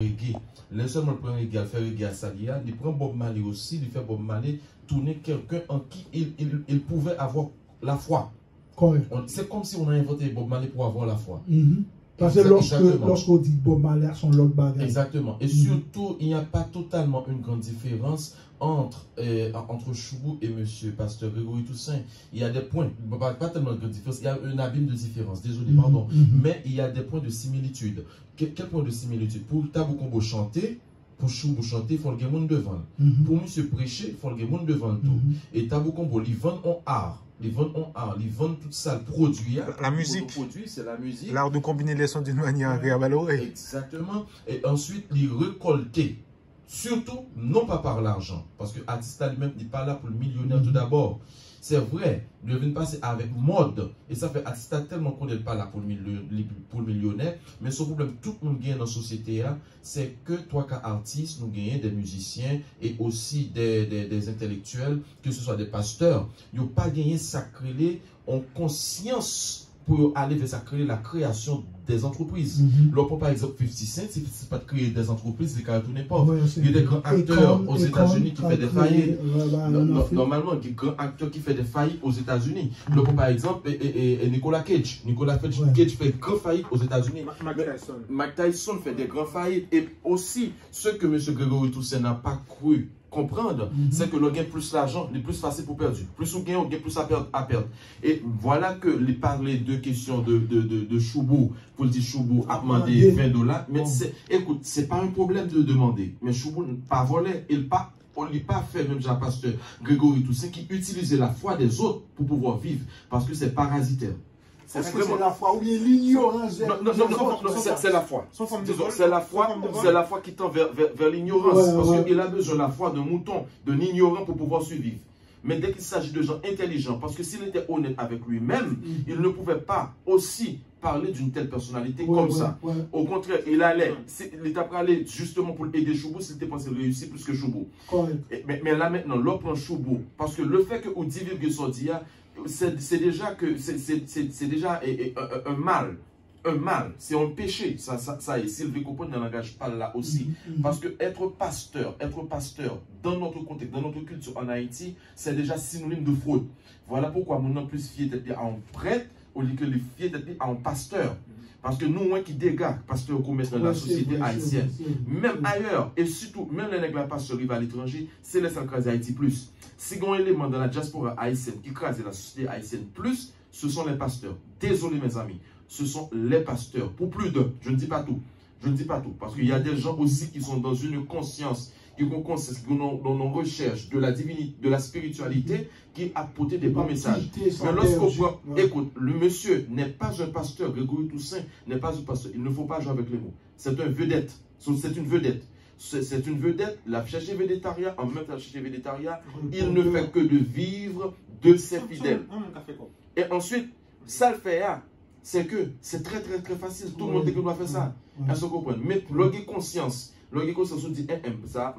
reggae. Les seulement le prend reggae, fait reggae à Salia, il prend Bob Marley aussi, il fait Bob Marley tourner quelqu'un en qui il pouvait avoir la foi. Correct. C'est comme si on a inventé Bob Marley pour avoir la foi. Parce que lorsqu'on dit Bob Marley, son l'autre bagage. Exactement. Et surtout, il n'y a pas totalement une grande différence entre Choubou et Monsieur Pasteur Grégory Toussaint. Il y a des points, pas tellement de grande différence, il y a un abîme de différence, désolé, pardon. Mais il y a des points de similitude. Quel point de similitude? Pour Tabou Combo chanter, pour Choubou chanter, il faut le monde devant. Pour Monsieur prêcher, il faut le monde devant tout. Et Tabou Combo, ils vendent en art. Ils vendent tout ça, le produit. La musique. Le produit, c'est la musique. L'art de combiner les sons d'une manière agréable à l'oreille. Exactement. Et ensuite, les récolter. Surtout, non pas par l'argent. Parce que l'artiste lui-même n'est pas là pour le millionnaire tout d'abord. C'est vrai, il vient passer avec mode. Et ça fait artiste tellement qu'on n'est pas là pour le millionnaire. Mais ce problème, tout le monde gagne dans la société, c'est que toi, qu'artiste, nous gagnons des musiciens et aussi des intellectuels, que ce soit des pasteurs. Ils n'ont pas gagné sacré en conscience pour aller vers sacrer la création des entreprises. Par exemple, 50 Cent, si ce n'est pas de créer des entreprises, c'est qu'à tout pas. Il y a des grands acteurs aux États-Unis qui font des faillites. Normalement, il y a des grands acteurs qui font des faillites aux États-Unis. Par exemple, Nicolas Cage. Nicolas Cage fait des grandes faillites aux États-Unis. Mike Tyson fait des grandes faillites. Et aussi, ce que M. Grégory Toussaint n'a pas cru comprendre, c'est que le gain plus l'argent, le plus facile pour perdre. Plus on gagne, on gagne plus à perdre. Et voilà que les parler de questions de Choubou, pour dire Choubou a demandé $20. Mais écoute, c'est pas un problème de demander. Mais Choubou n'a pas volé, on ne l'a pas fait, même Jean-Pasteur Grégory Toussaint, qui utilisait la foi des autres pour pouvoir vivre, parce que c'est parasitaire. C'est vraiment la foi ou bien l'ignorance. Non, c'est la foi. C'est la foi qui tend vers l'ignorance. Parce qu'il a besoin de la foi d'un mouton, d'un ignorant pour pouvoir survivre. Mais dès qu'il s'agit de gens intelligents, parce que s'il était honnête avec lui-même, il ne pouvait pas aussi parler d'une telle personnalité comme ça. Au contraire, il était prêt à aller justement pour aider Choubou s'il était pensé réussir plus que Choubou. Mais là maintenant, l'on prend Choubou. Parce que le fait que au 10,sortir, c'est déjà un mal. Un mal, c'est un péché. Ça est, Sylvie Coupon ne l'engage pas là aussi. Parce que être pasteur dans notre contexte, dans notre culture en Haïti, c'est déjà synonyme de fraude. Voilà pourquoi mon nom plus fier d'être à un prêtre au lieu que les fier d'être à un pasteur. Parce que nous, qui dégâts, pasteur commerce dans la société haïtienne, même ailleurs, et surtout, même les nègres pasteurs arrivent à l'étranger, c'est les écraser Haïti plus. Si on a un élément dans la diaspora haïtienne qui crase la société haïtienne plus, ce sont les pasteurs. Désolé mes amis, ce sont les pasteurs. Pour plus d'un, je ne dis pas tout. Je ne dis pas tout. Parce qu'il y a des gens aussi qui sont dans une conscience, qui ont une recherche de la divinité, de la spiritualité, qui apportent des bons messages. Mais lorsqu'on voit, écoute, le monsieur n'est pas un pasteur, Grégory Toussaint n'est pas un pasteur. Il ne faut pas jouer avec les mots. C'est une vedette. C'est une vedette. C'est une vedette, la chercher védétariat, en même temps la chercher védétariat, il ne fait que de vivre de ses fidèles. Et ensuite, ça le fait, c'est que c'est très facile, tout le monde doit faire ça. Mais lorsqu'il conscience, on dit, ça,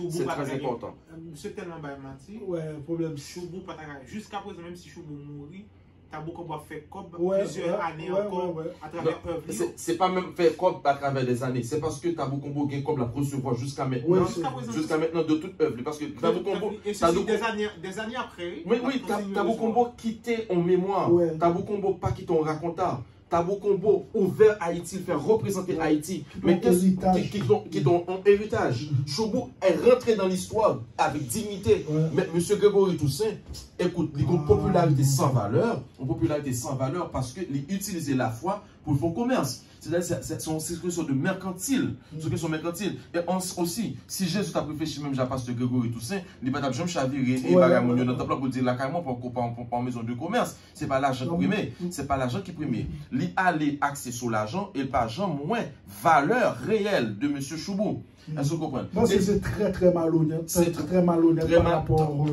c'est très important. Monsieur tellement menti, problème Choubou, jusqu'à présent, même si Choubou mourit, Tabou Combo a fait comme plusieurs années encore à travers œuvres. C'est pas même fait comme à travers des années. C'est parce que Tabou Combo gagne comme la recevoir jusqu'à maintenant. Jusqu'à maintenant de toute œuvre. Parce que Tabou Combo. Des années après. Oui, Tabou Combo quitté en mémoire. Tabou Combo pas quitté en racontant. Tabou Combo ouvert Haïti, faire représenter Haïti. Mais qui ont un héritage. Choubou est rentré dans l'histoire avec dignité. Mais M. Grégory Toussaint, écoute, il a une popularité sans valeur. Une popularité sans valeur parce qu'il utilisait la foi pour le fond commerce. C'est-à-dire c'est une question de mercantile. C'est une question mercantile. Et aussi, si Jésus t'a réfléchi même à pasteur Grégory Toussaint, il n'a pas de chavirer et bagamonio dans le pour dire la carrément pour maison de commerce. Ce n'est pas l'argent qui prime. Ce n'est pas l'argent qui prime. Il allait axer sur l'argent et pas l'argent moins valeur réelle de M. Choubou. Est-ce que vous comprenez? C'est très malhonnête. C'est très malhonnête par rapport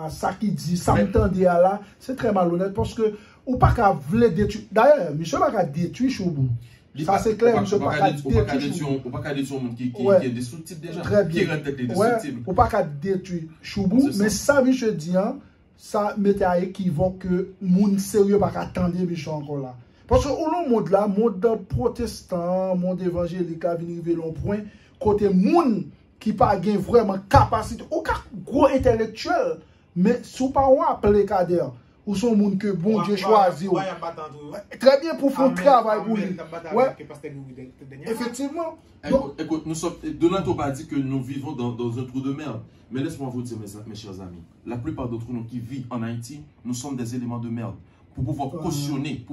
à ça qui dit. Ça m'entendait là. C'est très malhonnête parce que ou pas qu'à vouloir détruire. D'ailleurs, monsieur n'a pas détruire Choubou. Ça c'est clair, monsieur n'a pas détruire Choubou. Ou pas qu'à détruire un monde qui est destructible déjà. Très bien. Ou pas qu'à détruire Choubou. Mais ça, monsieur dit, ça mettait à équivoque que moun sérieux pas qu'attendre monsieur encore là. Parce que au monde là, monde protestant, monde évangélique a venu arriver l'on point, côté monde qui pas gain vraiment capacité, ou gros intellectuel, mais sous pas on appeler cadre, ou son monde que bon Dieu choisit. Très bien pour faire un travail pour lui. Ouais. Effectivement. Écoute, nous sommes, Donato pas dit que nous vivons dans un trou de merde. Mais laisse-moi vous dire, mes chers amis, la plupart d'entre nous qui vivent en Haïti, nous sommes des éléments de merde. Pour pouvoir cautionner,